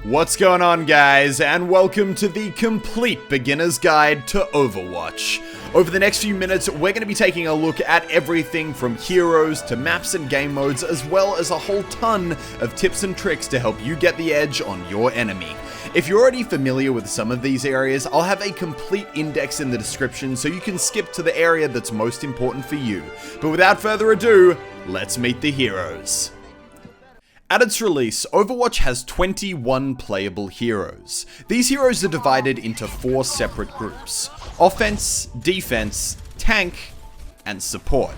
What's going on, guys, and welcome to the complete beginner's guide to Overwatch. Over the next few minutes, we're going to be taking a look at everything from heroes to maps and game modes, as well as a whole ton of tips and tricks to help you get the edge on your enemy. If you're already familiar with some of these areas, I'll have a complete index in the description so you can skip to the area that's most important for you. But without further ado, let's meet the heroes. At its release, Overwatch has 21 playable heroes. These heroes are divided into 4 separate groups: offense, defense, tank, and support.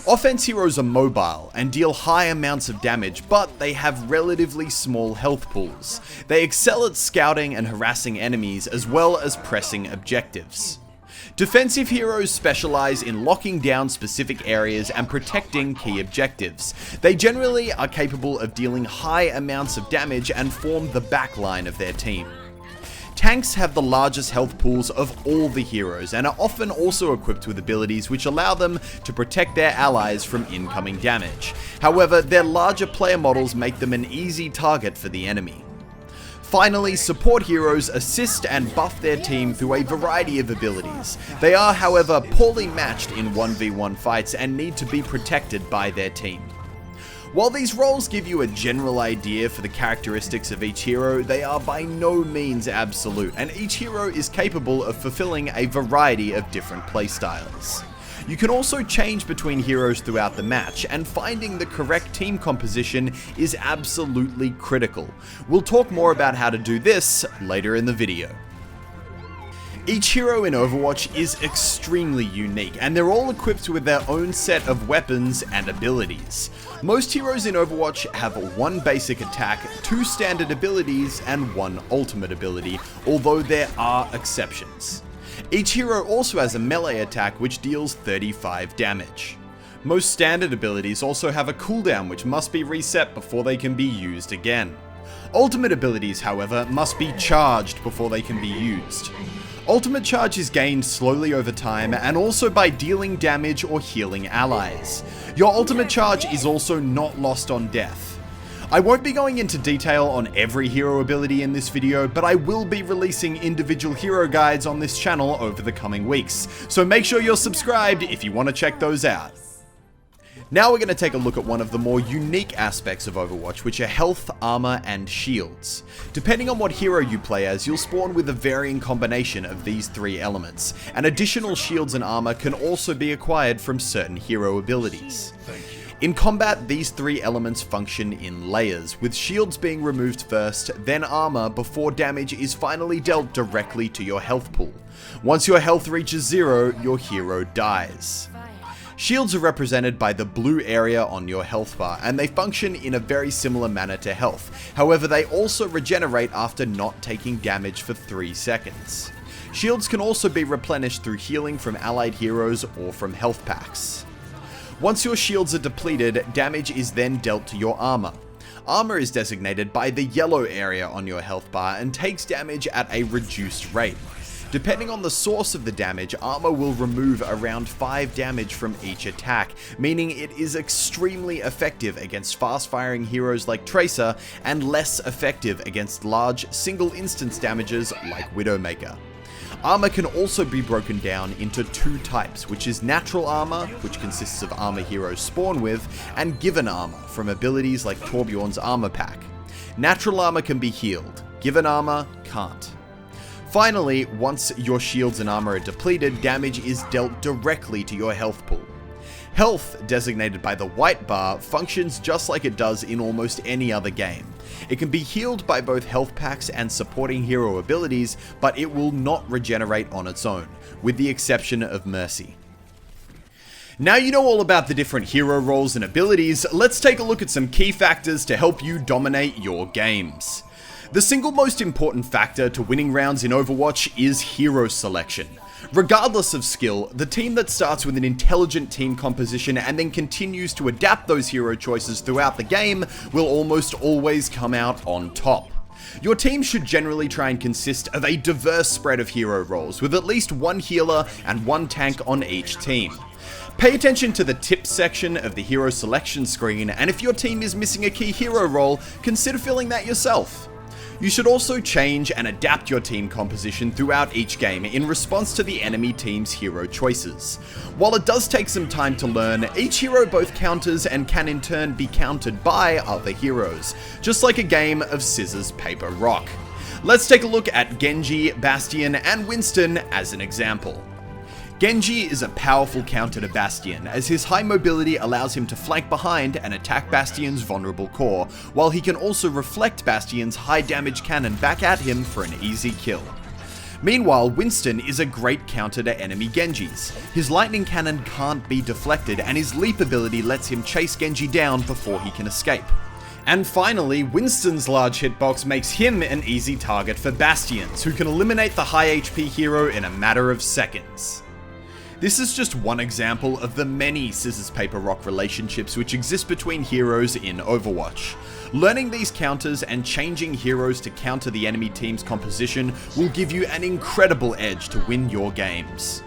Offense heroes are mobile and deal high amounts of damage, but they have relatively small health pools. They excel at scouting and harassing enemies, as well as pressing objectives. Defensive heroes specialize in locking down specific areas and protecting key objectives. They generally are capable of dealing high amounts of damage and form the backline of their team. Tanks have the largest health pools of all the heroes and are often also equipped with abilities which allow them to protect their allies from incoming damage. However, their larger player models make them an easy target for the enemy. Finally, support heroes assist and buff their team through a variety of abilities. They are, however, poorly matched in 1v1 fights and need to be protected by their team. While these roles give you a general idea for the characteristics of each hero, they are by no means absolute, and each hero is capable of fulfilling a variety of different playstyles. You can also change between heroes throughout the match, and finding the correct team composition is absolutely critical. We'll talk more about how to do this later in the video. Each hero in Overwatch is extremely unique, and they're all equipped with their own set of weapons and abilities. Most heroes in Overwatch have 1 basic attack, 2 standard abilities, and 1 ultimate ability, although there are exceptions. Each hero also has a melee attack which deals 35 damage. Most standard abilities also have a cooldown which must be reset before they can be used again. Ultimate abilities, however, must be charged before they can be used. Ultimate charge is gained slowly over time and also by dealing damage or healing allies. Your ultimate charge is also not lost on death. I won't be going into detail on every hero ability in this video, but I will be releasing individual hero guides on this channel over the coming weeks, so make sure you're subscribed if you want to check those out. Now we're going to take a look at one of the more unique aspects of Overwatch, which are health, armor, and shields. Depending on what hero you play as, you'll spawn with a varying combination of these 3 elements, and additional shields and armor can also be acquired from certain hero abilities. In combat, these 3 elements function in layers, with shields being removed first, then armor before damage is finally dealt directly to your health pool. Once your health reaches 0, your hero dies. Shields are represented by the blue area on your health bar, and they function in a very similar manner to health. However, they also regenerate after not taking damage for 3 seconds. Shields can also be replenished through healing from allied heroes or from health packs. Once your shields are depleted, damage is then dealt to your armor. Armor is designated by the yellow area on your health bar and takes damage at a reduced rate. Depending on the source of the damage, armor will remove around 5 damage from each attack, meaning it is extremely effective against fast-firing heroes like Tracer and less effective against large single instance damages like Widowmaker. Armor can also be broken down into 2 types, which is natural armor, which consists of armor heroes spawn with, and given armor from abilities like Torbjorn's armor pack. Natural armor can be healed, given armor can't. Finally, once your shields and armor are depleted, damage is dealt directly to your health pool. Health, designated by the white bar, functions just like it does in almost any other game. It can be healed by both health packs and supporting hero abilities, but it will not regenerate on its own, with the exception of Mercy. Now you know all about the different hero roles and abilities, let's take a look at some key factors to help you dominate your games. The single most important factor to winning rounds in Overwatch is hero selection. Regardless of skill, the team that starts with an intelligent team composition and then continues to adapt those hero choices throughout the game will almost always come out on top. Your team should generally try and consist of a diverse spread of hero roles, with at least 1 healer and 1 tank on each team. Pay attention to the tips section of the hero selection screen, and if your team is missing a key hero role, consider filling that yourself. You should also change and adapt your team composition throughout each game in response to the enemy team's hero choices. While it does take some time to learn, each hero both counters and can in turn be countered by other heroes, just like a game of scissors, paper, rock. Let's take a look at Genji, Bastion, and Winston as an example. Genji is a powerful counter to Bastion, as his high mobility allows him to flank behind and attack Bastion's vulnerable core, while he can also reflect Bastion's high damage cannon back at him for an easy kill. Meanwhile, Winston is a great counter to enemy Genjis. His lightning cannon can't be deflected, and his leap ability lets him chase Genji down before he can escape. And finally, Winston's large hitbox makes him an easy target for Bastions, who can eliminate the high HP hero in a matter of seconds. This is just one example of the many scissors paper rock relationships which exist between heroes in Overwatch. Learning these counters and changing heroes to counter the enemy team's composition will give you an incredible edge to win your games.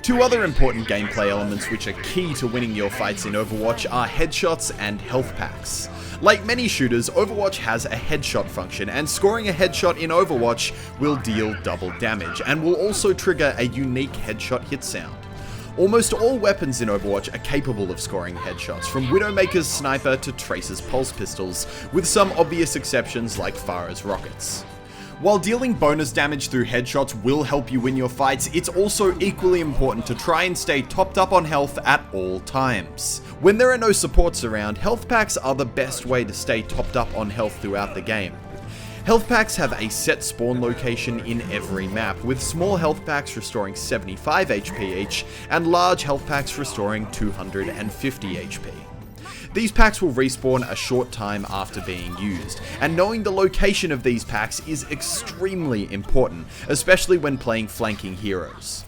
Two other important gameplay elements which are key to winning your fights in Overwatch are headshots and health packs. Like many shooters, Overwatch has a headshot function, and scoring a headshot in Overwatch will deal double damage, and will also trigger a unique headshot hit sound. Almost all weapons in Overwatch are capable of scoring headshots, from Widowmaker's sniper to Tracer's pulse pistols, with some obvious exceptions like Pharah's rockets. While dealing bonus damage through headshots will help you win your fights, it's also equally important to try and stay topped up on health at all times. When there are no supports around, health packs are the best way to stay topped up on health throughout the game. Health packs have a set spawn location in every map, with small health packs restoring 75 HP each, and large health packs restoring 250 HP. These packs will respawn a short time after being used, and knowing the location of these packs is extremely important, especially when playing flanking heroes.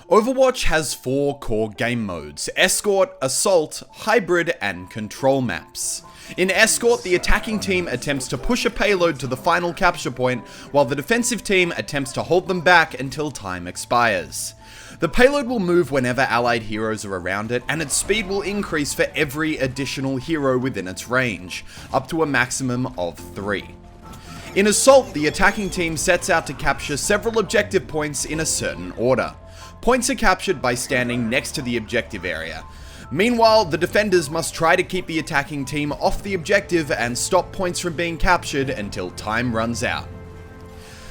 Overwatch has 4 core game modes: Escort, Assault, Hybrid, and Control maps. In Escort, the attacking team attempts to push a payload to the final capture point, while the defensive team attempts to hold them back until time expires. The payload will move whenever allied heroes are around it, and its speed will increase for every additional hero within its range, up to a maximum of 3. In Assault, the attacking team sets out to capture several objective points in a certain order. Points are captured by standing next to the objective area. Meanwhile, the defenders must try to keep the attacking team off the objective and stop points from being captured until time runs out.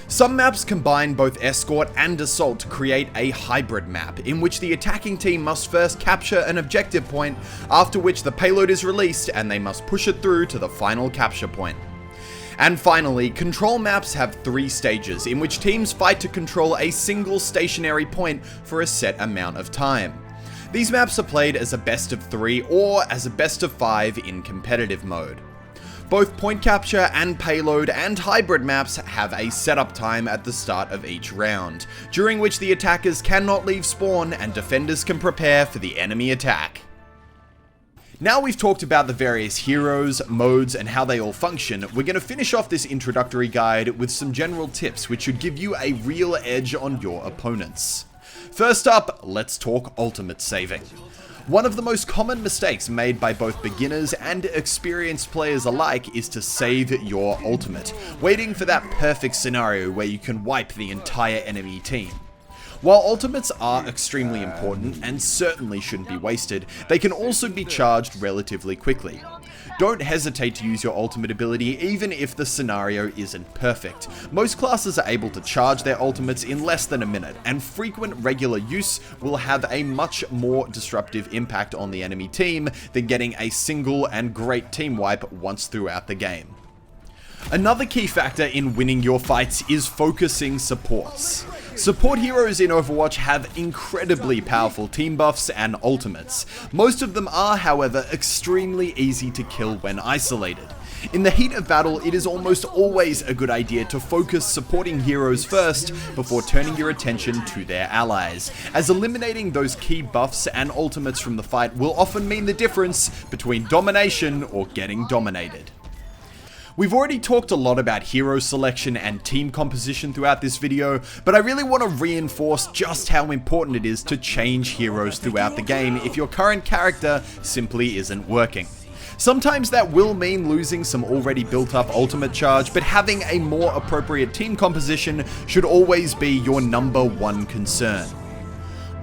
Some maps combine both Escort and Assault to create a hybrid map, in which the attacking team must first capture an objective point, after which the payload is released and they must push it through to the final capture point. And finally, Control maps have 3 stages, in which teams fight to control a single stationary point for a set amount of time. These maps are played as a best of 3 or as a best of 5 in competitive mode. Both point capture and payload and hybrid maps have a setup time at the start of each round, during which the attackers cannot leave spawn and defenders can prepare for the enemy attack. Now we've talked about the various heroes, modes, and how they all function, we're going to finish off this introductory guide with some general tips which should give you a real edge on your opponents. First up, let's talk ultimate saving. One of the most common mistakes made by both beginners and experienced players alike is to save your ultimate, waiting for that perfect scenario where you can wipe the entire enemy team. While ultimates are extremely important and certainly shouldn't be wasted, they can also be charged relatively quickly. Don't hesitate to use your ultimate ability even if the scenario isn't perfect. Most classes are able to charge their ultimates in less than a minute, and frequent regular use will have a much more disruptive impact on the enemy team than getting a single and great team wipe once throughout the game. Another key factor in winning your fights is focusing supports. Support heroes in Overwatch have incredibly powerful team buffs and ultimates. Most of them are, however, extremely easy to kill when isolated. In the heat of battle, it is almost always a good idea to focus supporting heroes first before turning your attention to their allies, as eliminating those key buffs and ultimates from the fight will often mean the difference between domination or getting dominated. We've already talked a lot about hero selection and team composition throughout this video, but I really want to reinforce just how important it is to change heroes throughout the game if your current character simply isn't working. Sometimes that will mean losing some already built up ultimate charge, but having a more appropriate team composition should always be your number one concern.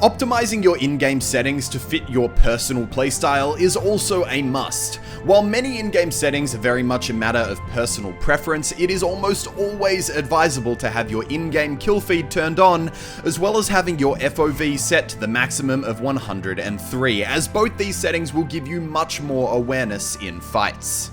Optimizing your in-game settings to fit your personal playstyle is also a must. While many in-game settings are very much a matter of personal preference, it is almost always advisable to have your in-game kill feed turned on, as well as having your FOV set to the maximum of 103, as both these settings will give you much more awareness in fights.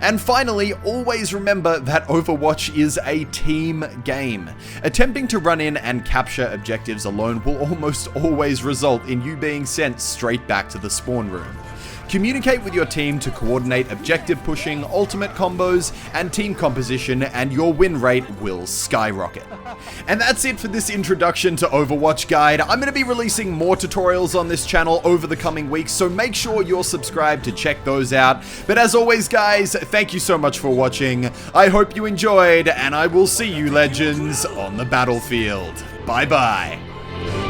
And finally, always remember that Overwatch is a team game. Attempting to run in and capture objectives alone will almost always result in you being sent straight back to the spawn room. Communicate with your team to coordinate objective pushing, ultimate combos, and team composition, and your win rate will skyrocket. And that's it for this introduction to Overwatch guide. I'm going to be releasing more tutorials on this channel over the coming weeks, so make sure you're subscribed to check those out. But as always guys, thank you so much for watching. I hope you enjoyed, and I will see you legends on the battlefield. Bye bye.